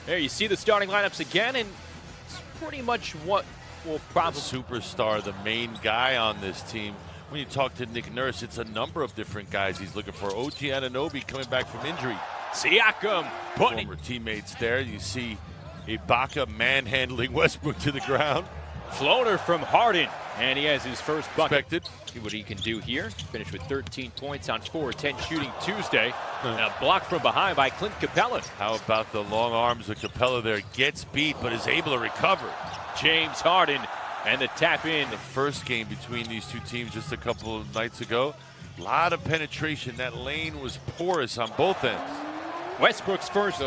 There you see the starting lineups again, and it's pretty much what will probably... Superstar, the main guy on this team. When you talk to Nick Nurse, it's a number of different guys he's looking for. OG Anunoby coming back from injury. Siakam putting former teammates there. You see Ibaka manhandling Westbrook to the ground. Floater from Harden, and he has his first bucket. Expected. See what he can do here. Finished with 13 points on 4-10 shooting Tuesday. And a block from behind by Clint Capella. How about the long arms of Capella there? Gets beat, but is able to recover. James Harden and the tap in. The first game between these two teams just a couple of nights ago. A lot of penetration. That lane was porous on both ends. Westbrook's first.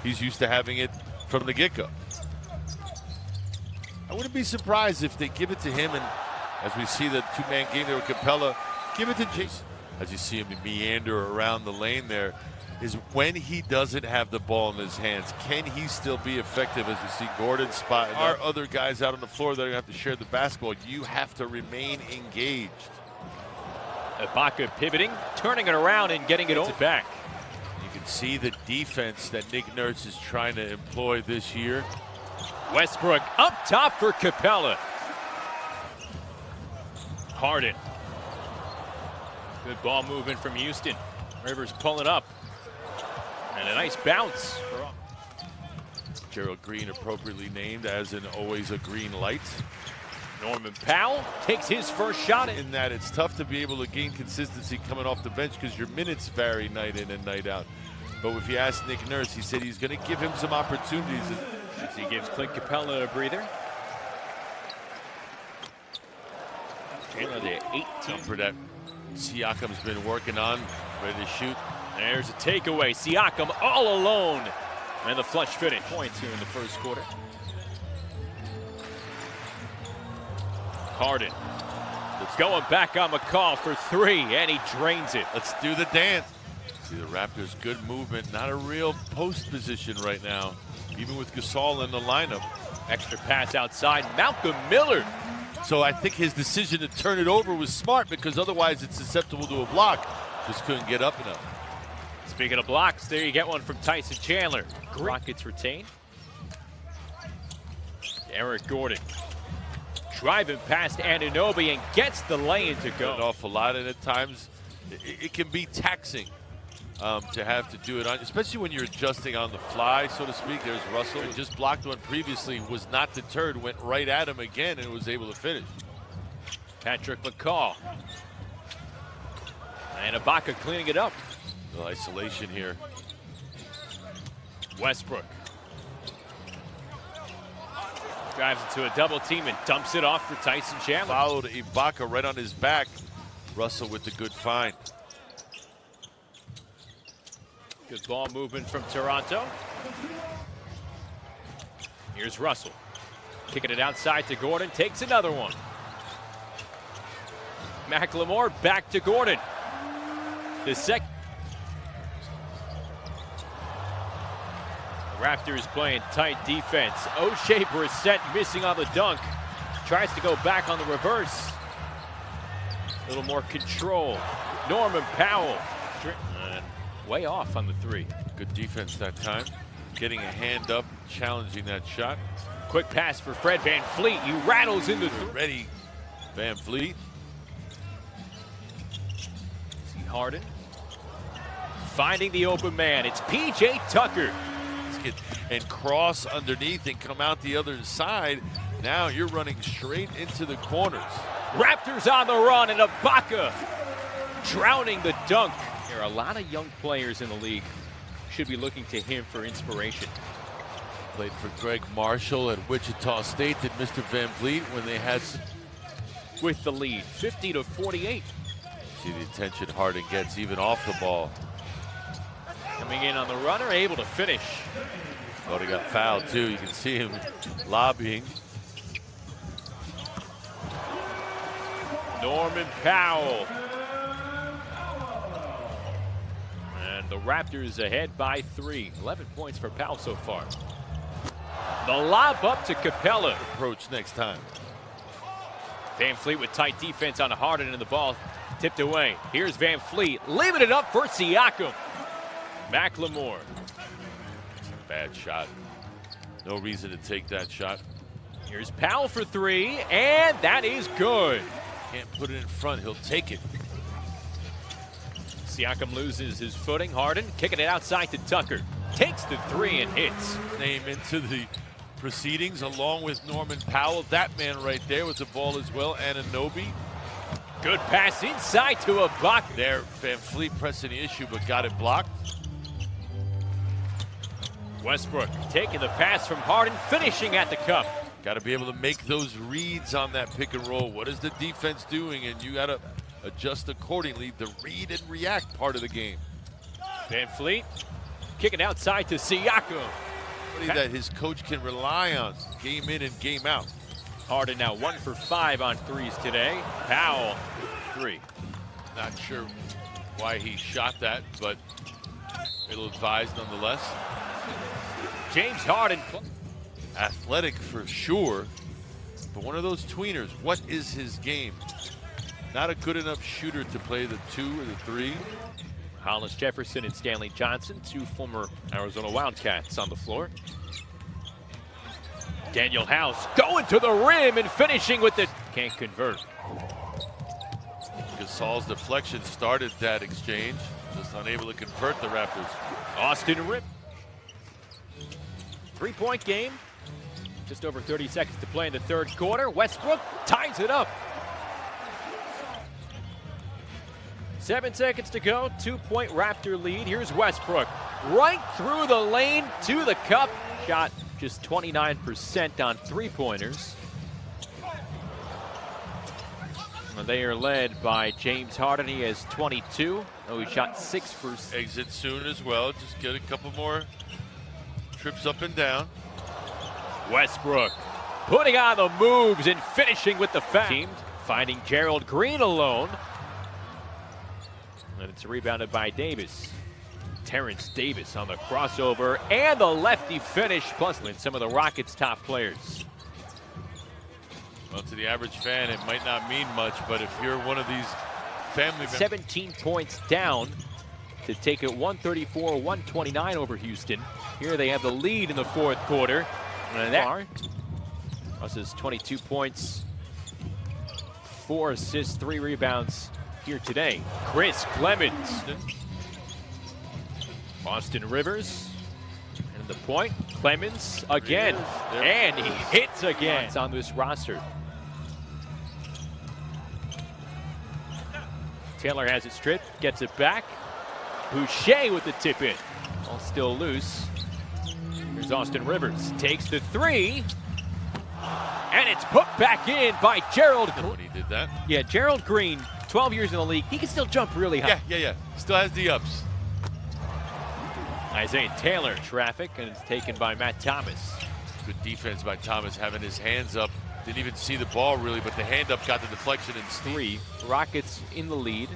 He's used to having it from the get-go. I wouldn't be surprised if they give it to him, and as we see the two-man game there with Capella, give it to Jason. As you see him meander around the lane there, is when he doesn't have the ball in his hands, can he still be effective? As we see Gordon spotting our other guys out on the floor that are going to have to share the basketball. You have to remain engaged. Ibaka pivoting, turning it around and getting it back. You can see the defense that Nick Nurse is trying to employ this year. Westbrook up top for Capella. Harden. Good ball movement from Houston. Rivers pulling up. And a nice bounce. Gerald Green appropriately named as in always a green light. Norman Powell takes his first shot. In that it's tough to be able to gain consistency coming off the bench because your minutes vary night in and night out. But if you ask Nick Nurse, he said he's going to give him some opportunities. As he gives Clint Capella a breather. Chandler, the 18 for that Siakam's been working on, ready to shoot. There's a takeaway. Siakam all alone. And the flush finish. Points here in the first quarter. Harden. Going back on McCall for three, and he drains it. Let's do the dance. See the Raptors, good movement. Not a real post position right now, even with Gasol in the lineup. Extra pass outside, Malcolm Miller. So I think his decision to turn it over was smart because otherwise it's susceptible to a block. Just couldn't get up enough. Speaking of blocks, there you get one from Tyson Chandler. Rockets retain. Eric Gordon. Driving past Anunoby and gets the lay-in to go. An awful lot, and at times it can be taxing to have to do it, especially when you're adjusting on the fly, so to speak. There's Russell, who just blocked one previously, was not deterred, went right at him again, and was able to finish. Patrick McCall. And Ibaka cleaning it up. No isolation here. Westbrook. Drives into a double team and dumps it off for Tyson Chandler. Followed Ibaka right on his back. Russell with the good find. Good ball movement from Toronto. Here's Russell. Kicking it outside to Gordon. Takes another one. McLemore back to Gordon. The second. Raptors playing tight defense. O'Shea Brissett missing on the dunk. Tries to go back on the reverse. A little more control. Norman Powell. Way off on the three. Good defense that time. Getting a hand up, challenging that shot. Quick pass for Fred VanVleet. He rattles into ready. VanVleet. See Harden. Finding the open man. It's P.J. Tucker. And cross underneath and come out the other side. Now you're running straight into the corners. Raptors on the run, and Ibaka drowning the dunk. There are a lot of young players in the league. Should be looking to him for inspiration. Played for Greg Marshall at Wichita State. Did Mr. VanVleet when they had with the lead, 50-48. See the attention Harden gets even off the ball. Coming in on the runner, able to finish. Oh, he got fouled too. You can see him lobbying. Norman Powell. And the Raptors ahead by 3. 11 points for Powell so far. The lob up to Capella. Approach next time. VanVleet with tight defense on Harden, and the ball tipped away. Here's VanVleet, leaving it up for Siakam. McLemore. Bad shot. No reason to take that shot. Here's Powell for three, and that is good. Can't put it in front, he'll take it. Siakam loses his footing. Harden kicking it outside to Tucker. Takes the three and hits. Name into the proceedings along with Norman Powell. That man right there with the ball as well, Anunoby. Good pass inside to a block. There, Van Fleet pressing the issue, but got it blocked. Westbrook taking the pass from Harden, finishing at the cup. Got to be able to make those reads on that pick and roll. What is the defense doing? And you got to adjust accordingly. The read and react part of the game. Van Fleet kicking outside to Siakam. That his coach can rely on game in and game out. Harden now 1 for 5 on threes today. Powell, 3. Not sure why he shot that, but it'll advise nonetheless. James Harden. Athletic for sure, but one of those tweeners. What is his game? Not a good enough shooter to play the 2 or the 3. Hollis Jefferson and Stanley Johnson, 2 former Arizona Wildcats on the floor. Daniel House going to the rim and finishing with the can't convert. Gasol's deflection started that exchange, just unable to convert the Raptors. Austin Rip. 3-point game. Just over 30 seconds to play in the third quarter. Westbrook ties it up. 7 seconds to go. 2-point Raptor lead. Here's Westbrook. Right through the lane to the cup. Shot just 29% on 3-pointers. They are led by James Harden. He has 22. Oh, he shot 6 for... Exit soon as well. Just get a couple more trips up and down. Westbrook putting on the moves and finishing with the foul. Team finding Gerald Green alone. And it's rebounded by Davis. Terrence Davis on the crossover and the lefty finish, plus some of the Rockets' top players. Well, to the average fan, it might not mean much, but if you're one of these family members... 17 points down to take it 134-129 over Houston. Here they have the lead in the fourth quarter. And that Russ has 22 points, 4 assists, 3 rebounds here today. Chris Clemens. Austin Rivers. And the point. Clemens again. And he hits again. It's on this roster. Taylor has it stripped, gets it back. Boucher with the tip in. All still loose. Here's Austin Rivers, takes the 3, and it's put back in by Gerald. When he did that. Yeah, Gerald Green, 12 years in the league, he can still jump really high. Yeah. Still has the ups. Isaiah Taylor, traffic, and it's taken by Matt Thomas. Good defense by Thomas, having his hands up. Didn't even see the ball really, but the hand up got the deflection and steam. 3, Rockets in the lead.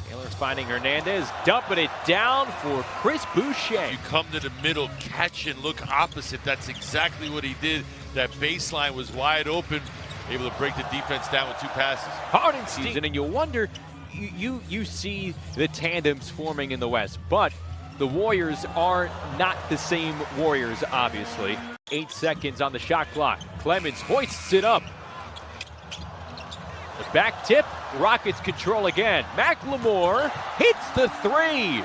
Taylor finding Hernandez, dumping it down for Chris Boucher. You come to the middle, catch and look opposite. That's exactly what he did. That baseline was wide open, able to break the defense down with 2 passes. Harden season, and you wonder, you see the tandems forming in the West, but the Warriors are not the same Warriors, obviously. 8 seconds on the shot clock. Clemens hoists it up. The back tip, Rockets control again. McLemore hits the 3.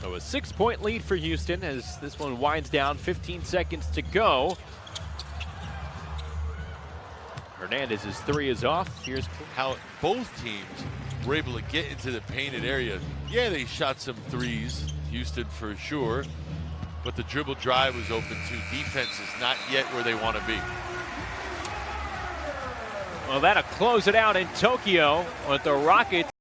So a 6-point lead for Houston as this one winds down. 15 seconds to go. Hernandez's 3 is off. Here's how both teams were able to get into the painted area. Yeah, they shot some 3s, Houston for sure, but the dribble drive was open too. Defense is not yet where they want to be. Well, that'll close it out in Tokyo with the Rockets.